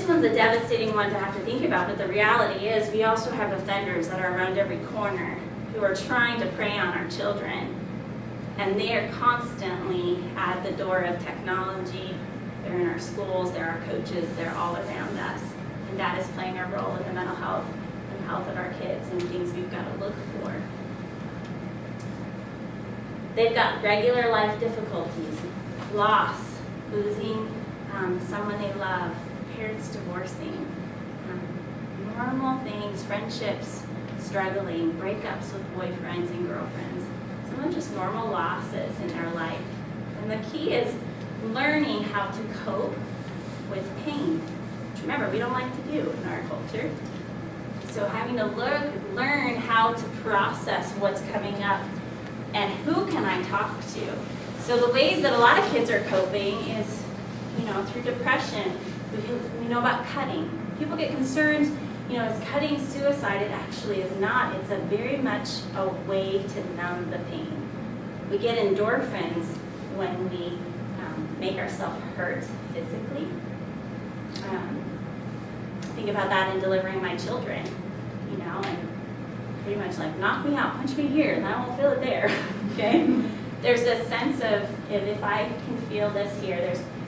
one's a devastating one to have to think about, but the reality is we also have offenders that are around every corner who are trying to prey on our children. And they are constantly at the door of technology. They're in our schools, they're our coaches, they're all around us. And that is playing a role in the mental health and health of our kids and things we've got to look for. They've got regular life difficulties, loss, losing someone they love, parents divorcing, normal things, friendships struggling, breakups with boyfriends and girlfriends. Some of just normal losses in their life. And the key is learning how to cope with pain, which remember, we don't like to do in our culture. So having to learn how to process what's coming up and who can I talk to. So the ways that a lot of kids are coping is, through depression. We know about cutting. People get concerned, is cutting suicide? It actually is not. It's a very much a way to numb the pain. We get endorphins when we make ourselves hurt physically. Think about that in delivering my children, and pretty much like, knock me out, punch me here, and I won't feel it there, okay? There's a sense of, if I can feel this here,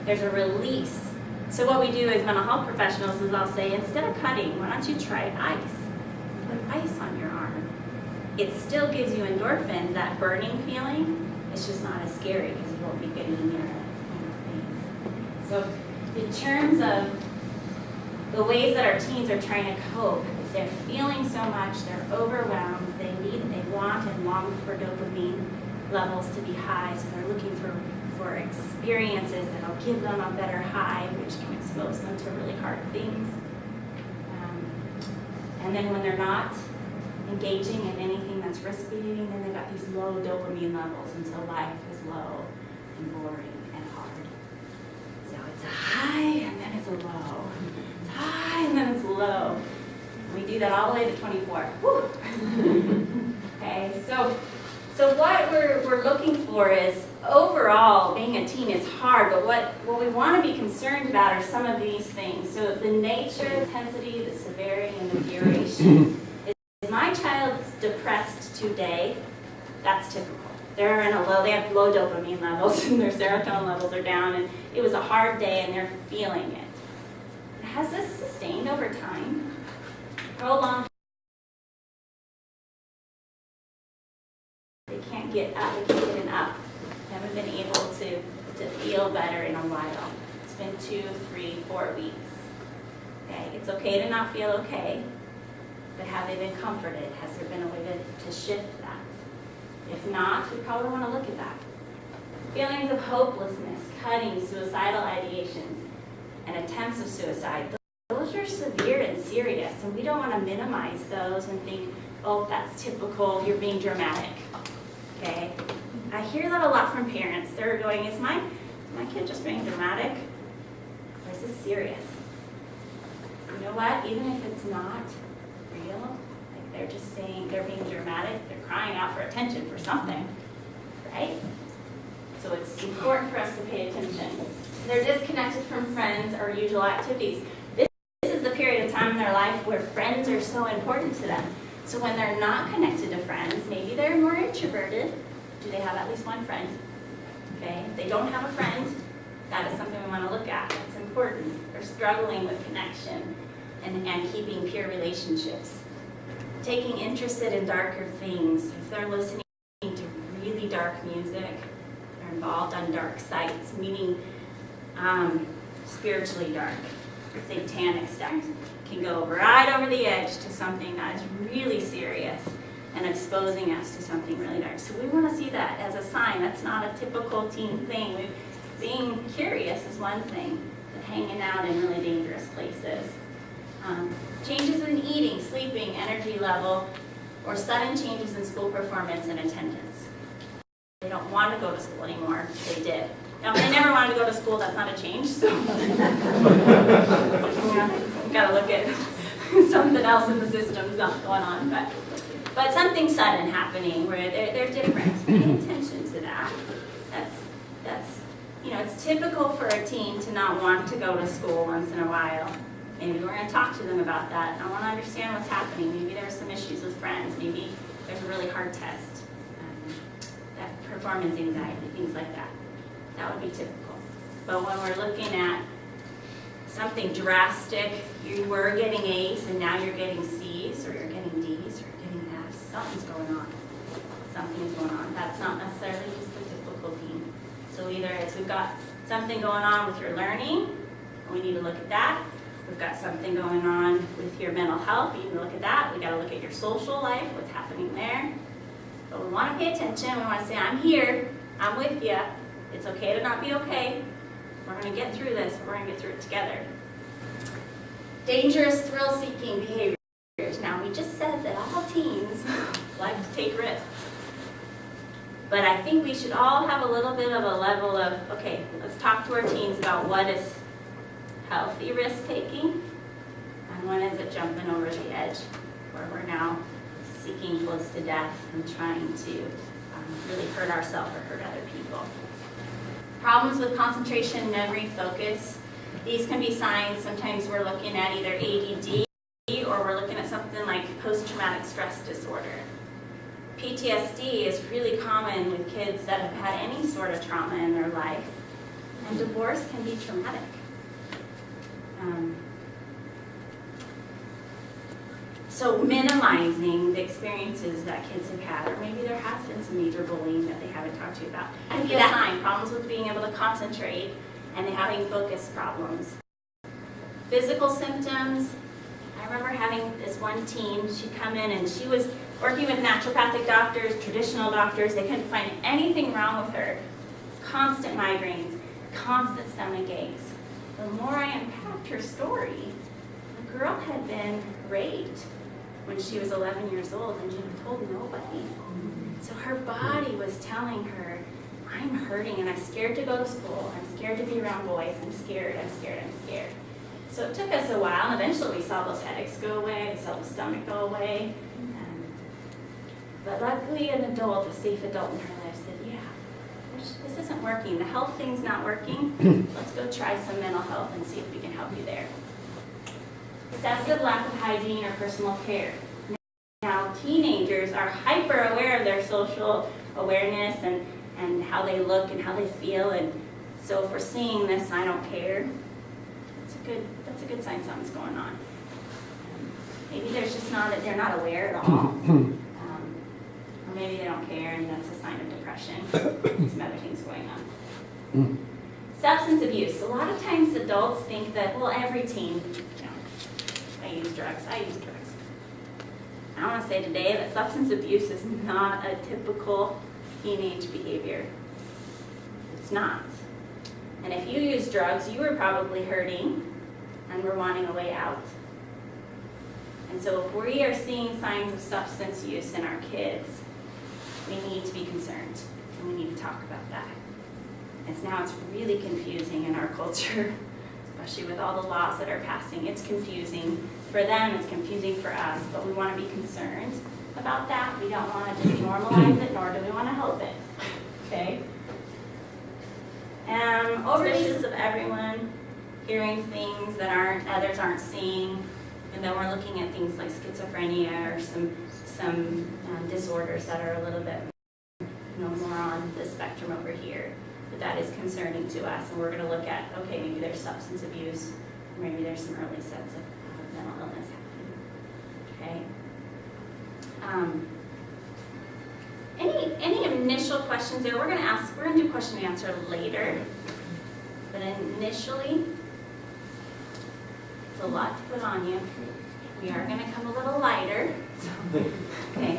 there's a release. So what we do as mental health professionals is I'll say, instead of cutting, why don't you try ice? Put ice on your arm. It still gives you endorphins, that burning feeling. It's just not as scary because you won't be getting near it. So in terms of the ways that our teens are trying to cope, they're feeling so much, they're overwhelmed, they want and long for dopamine levels to be high, so they're looking for experiences that'll give them a better high, which can expose them to really hard things. And then when they're not engaging in anything that's risk-beating, then they've got these low dopamine levels, and so life is low and boring and hard. So it's a high and then it's a low. It's high and then it's low. We do that all the way to 24. Whew. Okay, so what we're looking for is, overall, being a teen is hard, but what we want to be concerned about are some of these things. So the nature, the intensity, the severity, and the duration. Is my child's depressed today? That's typical. They have low dopamine levels, and their serotonin levels are down, and it was a hard day, and they're feeling it. Has this sustained over time? How long? They can't get up, they can't get up. They haven't been able to feel better in a while. It's been 2, 3, 4 weeks. Okay, it's okay to not feel okay, but have they been comforted? Has there been a way to shift that? If not, we probably want to look at that. Feelings of hopelessness, cutting, suicidal ideations, and attempts of suicide. Those are severe and serious, and we don't want to minimize those and think, oh, that's typical, you're being dramatic. Okay? I hear that a lot from parents. They're going, is my kid just being dramatic? Or is this serious? You know what? Even if it's not real, like they're just saying they're being dramatic, they're crying out for attention for something, right? So it's important for us to pay attention. They're disconnected from friends or usual activities. This is the period of time in their life where friends are so important to them. So when they're not connected to friends, maybe they're more introverted. Do they have at least one friend? Okay, if they don't have a friend, that is something we want to look at. It's important. They're struggling with connection and keeping peer relationships. Taking interested in darker things. If they're listening to really dark music, they're involved on dark sites, meaning spiritually dark, satanic stuff, can go right over the edge to something that is really serious and exposing us to something really dark. So we want to see that as a sign. That's not a typical teen thing. Being curious is one thing, but hanging out in really dangerous places. Changes in eating, sleeping, energy level, or sudden changes in school performance and attendance. They don't want to go to school anymore. They did. Now, if they never wanted to go to school, that's not a change. So we've got to look at something else in the system's not going on. But something sudden happening where they're different. Pay attention to that. That's it's typical for a teen to not want to go to school once in a while. Maybe we're going to talk to them about that. I want to understand what's happening. Maybe there are some issues with friends. Maybe there's a really hard test. That performance anxiety, things like that. That would be typical. But when we're looking at something drastic, you were getting A's and now you're getting C's, or you're getting D's, or you're getting F's, something's going on. Something's going on. That's not necessarily just the typical teen. So either it's we've got something going on with your learning, and we need to look at that. We've got something going on with your mental health, we need to look at that. We got to look at your social life, what's happening there. But we want to pay attention. We want to say, I'm here, I'm with you. It's okay to not be okay. We're going to get through this. We're going to get through it together. Dangerous, thrill-seeking behaviors. Now, we just said that all teens like to take risks. But I think we should all have a little bit of a level of, okay, let's talk to our teens about what is healthy risk-taking and when is it jumping over the edge where we're now seeking close to death and trying to really hurt ourselves or hurt other people. Problems with concentration, memory, focus. These can be signs. Sometimes we're looking at either ADD or we're looking at something like post-traumatic stress disorder. PTSD is really common with kids that have had any sort of trauma in their life, and divorce can be traumatic. So minimizing the experiences that kids have had, or maybe there has been some major bullying that they haven't talked to you about. And be a sign, problems with being able to concentrate and having focus problems. Physical symptoms. I remember having this one teen, she'd come in and she was working with naturopathic doctors, traditional doctors. They couldn't find anything wrong with her. Constant migraines, constant stomach aches. The more I unpacked her story, the girl had been raped when she was 11 years old and she had told nobody. So her body was telling her, I'm hurting and I'm scared to go to school. I'm scared to be around boys. I'm scared, I'm scared, I'm scared. So it took us a while, and eventually we saw those headaches go away, we saw the stomach go away. But luckily an adult, a safe adult in her life said, yeah, this isn't working. The health thing's not working. Let's go try some mental health and see if we can help you there. Excessive lack of hygiene or personal care. Now, teenagers are hyper aware of their social awareness and how they look and how they feel. And so if we're seeing this, I don't care, that's a good sign something's going on. Maybe there's just they're not aware at all. Or maybe they don't care and that's a sign of depression. Some other things going on. Substance abuse. A lot of times adults think that, well, every teen, I use drugs. I want to say today that substance abuse is not a typical teenage behavior. It's not. And if you use drugs, you were probably hurting and were wanting a way out. And so if we are seeing signs of substance use in our kids, we need to be concerned and we need to talk about that. Now it's really confusing in our culture, especially with all the laws that are passing. It's confusing for them, it's confusing for us, but we want to be concerned about that. We don't want to just normalize it, nor do we want to help it. Okay? Suspicious of everyone, hearing things that others aren't seeing, and then we're looking at things like schizophrenia or some disorders that are a little bit more on the spectrum over here. But that is concerning to us, and we're going to look at, okay, maybe there's substance abuse, or maybe there's some early sets of mental illness happening. Okay. Any initial questions there? We're going to do question and answer later, but initially, it's a lot to put on you. We are going to come a little lighter. Okay.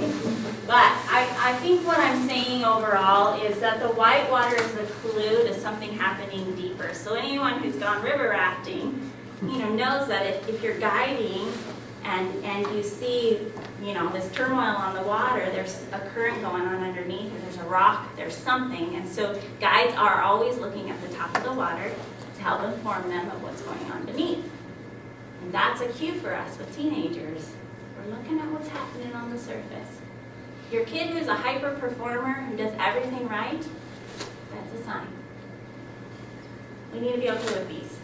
But I think what I'm saying overall is that the white water is the clue to something happening deeper. So anyone who's gone river rafting, knows that if you're guiding and you see, this turmoil on the water, there's a current going on underneath, or there's a rock, there's something. And so guides are always looking at the top of the water to help inform them of what's going on beneath. And that's a cue for us with teenagers. We're looking at what's happening on the surface. Your kid who's a hyper performer, who does everything right, that's a sign. We need to be okay with these.